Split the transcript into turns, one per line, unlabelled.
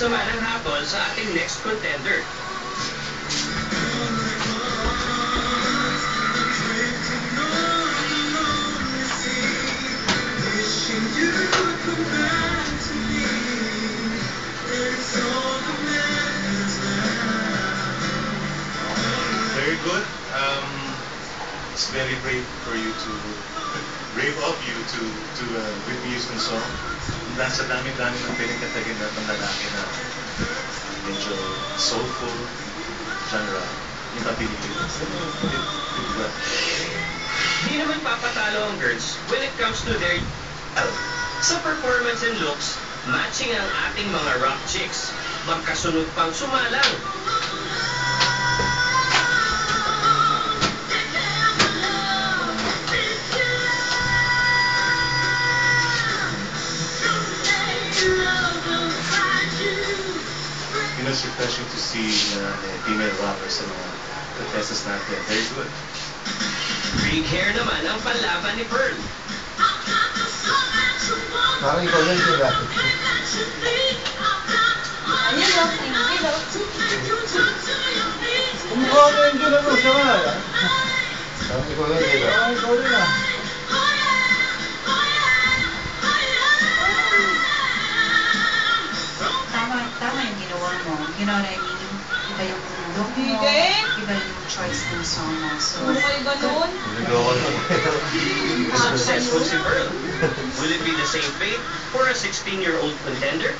sama ng hatol sa ating next contender.
Very good. It's very brave for you to brave of you to Whitney Houston song. Dahil sa dami-dami ng pinagkatagin na itong lalaki na medyo soulful genre, yung papili ko.
Di naman papatalo ang girls when it comes to their sa performance and looks, matching ang ating mga rock chicks. Magkasunod pang sumalang.
You know, it's refreshing to see female rappers sa mga contestants natin. Very good.
Big hair naman ang panlaban ni Pearl.
Parang ikaw lang siya dati.
Ayun o, tingin o.
Kumukha mo yung gila mo siya nga. Parang ikaw lang siya dati. Parang ikaw rin ah.
Tama yung ginawa mo. You know what I mean? Iba yung look mo, iba yung choice ng song mo. So,
kayo ganun?
Successful si Pearl. Will it be the same fate for a 16-year-old contender?